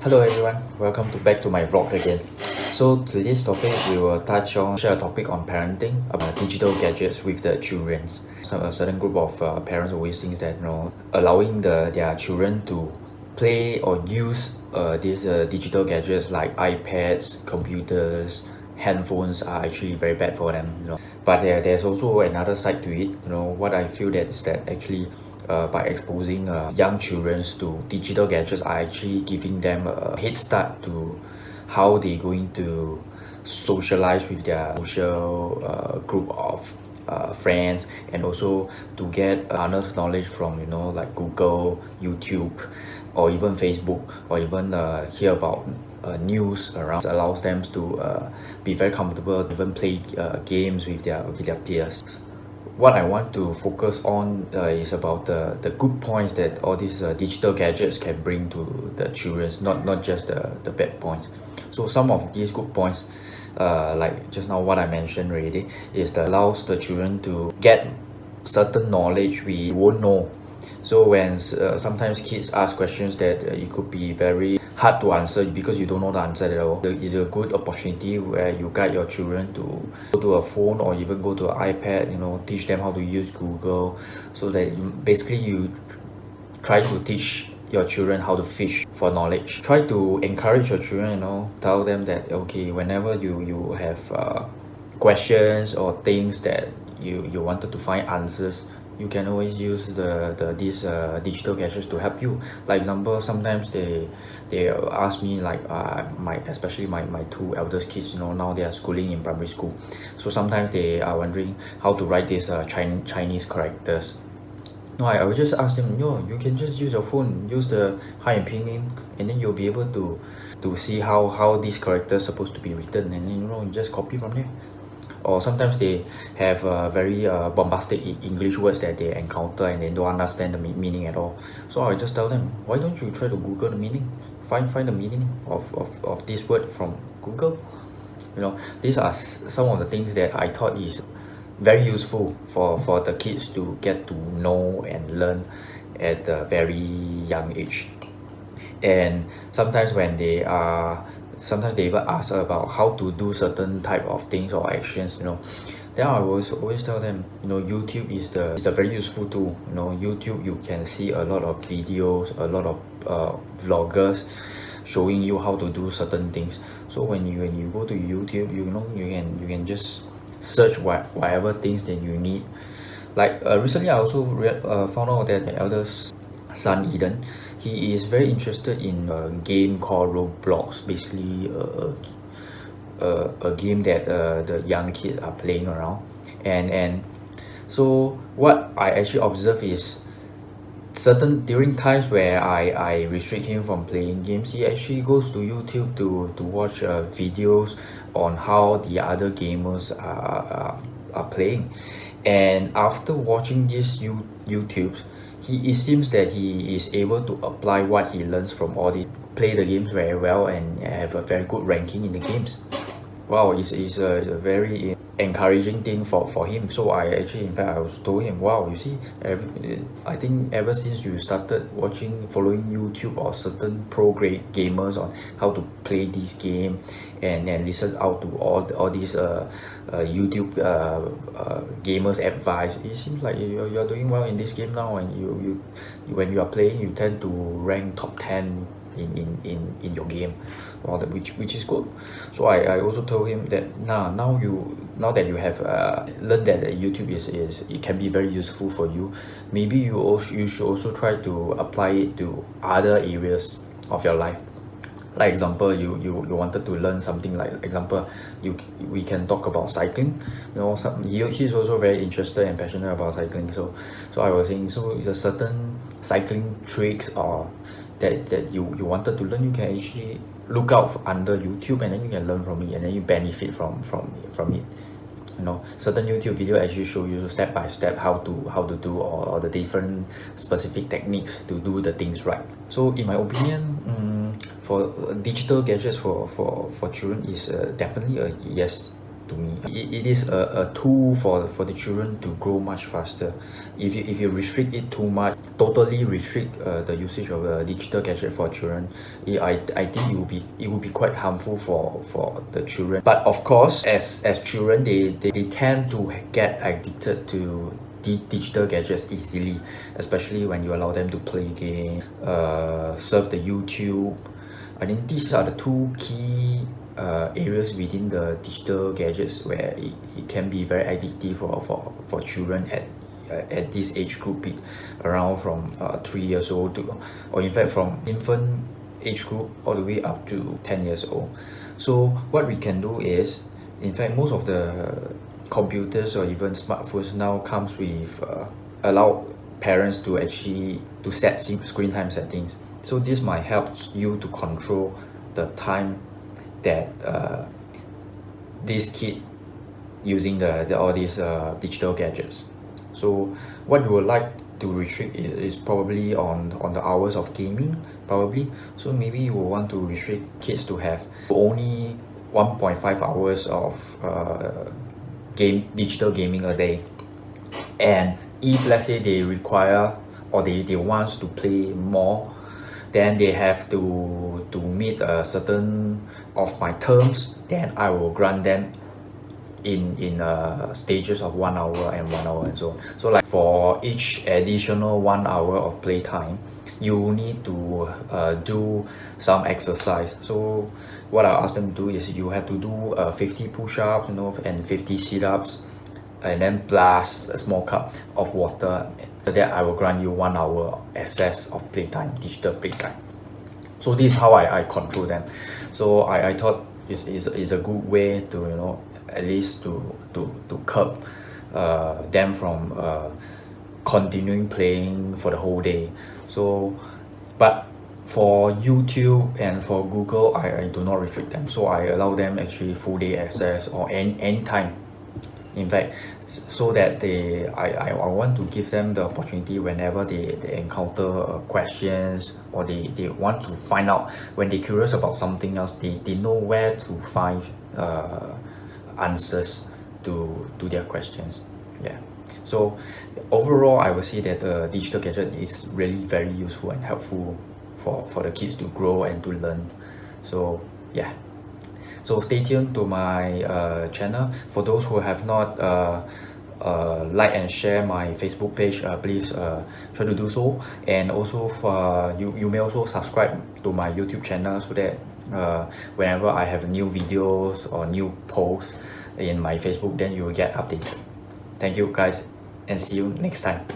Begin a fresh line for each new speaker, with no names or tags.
Hello everyone, welcome back to my vlog again. So today's topic we will share a topic on parenting about digital gadgets with the children. So a certain group of parents always think that allowing their children to play or use these digital gadgets like iPads, computers, handphones are actually very bad for them. But there's also another side to it. What I feel that is that actually by exposing young children to digital gadgets are actually giving them a head start to how they're going to socialize with their social group of friends, and also to get honest knowledge from like Google, YouTube, or even Facebook, or even hear about news around. Allows them to be very comfortable, even play games with their peers. What I want to focus on is about the good points that all these digital gadgets can bring to the children, not just the bad points. So some of these good points, like just now what I mentioned already, is that allows the children to get certain knowledge we won't know. So when sometimes kids ask questions that it could be very hard to answer because you don't know the answer at all, it's a good opportunity where you guide your children to go to a phone or even go to an iPad, teach them how to use Google, so that basically you try to teach your children how to fish for knowledge. Try to encourage your children, tell them that okay, whenever you have questions or things that you wanted to find answers, you can always use these digital gadgets to help you. Like example, sometimes they ask me, like especially my two eldest kids, now they are schooling in primary school, so sometimes they are wondering how to write these Chinese characters. No, I will just ask them, you can just use your phone, use the Hanyu Pinyin, and then you'll be able to see how these characters supposed to be written, and then you just copy from there. Or sometimes they have very bombastic English words that they encounter and they don't understand the meaning at all. So I just tell them, why don't you try to Google the meaning? Find the meaning of this word from Google. These are some of the things that I thought is very useful for the kids to get to know and learn at a very young age. And sometimes when sometimes they even ask about how to do certain type of things or actions, then I always tell them, YouTube is a very useful tool. YouTube, you can see a lot of videos, a lot of vloggers showing you how to do certain things. So when you go to YouTube, you can just search whatever things that you need. Like recently I also found out that my eldest son Eden, he is very interested in a game called Roblox. Basically a game that the young kids are playing around, and so what I actually observe is during times where I restrict him from playing games, he actually goes to YouTube to watch videos on how the other gamers are playing. And after watching these YouTubes, it seems that he is able to apply what he learns from all these, play the games very well, and have a very good ranking in the games. Wow, it's a very encouraging thing for him. So I actually, in fact, I was told him, wow, you see, I think ever since you started following YouTube or certain pro grade gamers on how to play this game, and listen out to all these YouTube gamers advice, it seems like you're doing well in this game now, and you when you are playing, you tend to rank top 10 in your game, which is good. So I also told him that now that you have learned that YouTube is it can be very useful for you, maybe you should also try to apply it to other areas of your life. Like example, you wanted to learn something, like example, we can talk about cycling. He's also very interested and passionate about cycling. So I was saying, so it's a certain cycling tricks or that you wanted to learn, you can actually look out under YouTube, and then you can learn from it, and then you benefit from it. Certain YouTube video actually show you step by step how to do all the different specific techniques to do the things right. So in my opinion, for digital gadgets for children is definitely a yes to me. It is a tool for the children to grow much faster. If you restrict it too much, totally restrict the usage of digital gadget for children, I think it will be quite harmful for the children. But of course, as children, they tend to get addicted to digital gadgets easily, especially when you allow them to play game, surf the YouTube. I think these are the two key areas within the digital gadgets where it can be very addictive for children at this age group, around from 3 years old to, or in fact from infant age group all the way up to 10 years old. So what we can do is, in fact, most of the computers or even smartphones now comes with allow parents to actually to set screen time settings. So this might help you to control the time that this kid using all these digital gadgets. So what you would like to restrict is probably on the hours of gaming, probably. So maybe you will want to restrict kids to have only 1.5 hours of digital gaming a day. And if let's say they require or they want to play more, then they have to meet a certain of my terms, then I will grant them in stages of 1 hour and 1 hour and so on. So like for each additional 1 hour of playtime, you need to do some exercise. So what I ask them to do is you have to do 50 push-ups, and 50 sit-ups, and then plus a small cup of water. After that, I will grant you 1 hour access of playtime, digital playtime. So this is how I control them. So I thought is a good way to at least to curb them from continuing playing for the whole day. So but for YouTube and for Google, I do not restrict them, so I allow them actually full day access or any time, in fact, so that I want to give them the opportunity whenever they encounter questions, or they want to find out, when they're curious about something else, they know where to find answers to their questions. Yeah. So overall, I would say that the digital gadget is really very useful and helpful for the kids to grow and to learn. So yeah. So stay tuned to my channel. For those who have not like and share my Facebook page, please try to do so. And also you may also subscribe to my YouTube channel, so that whenever I have new videos or new posts in my Facebook, then you will get updated. Thank you guys, and see you next time.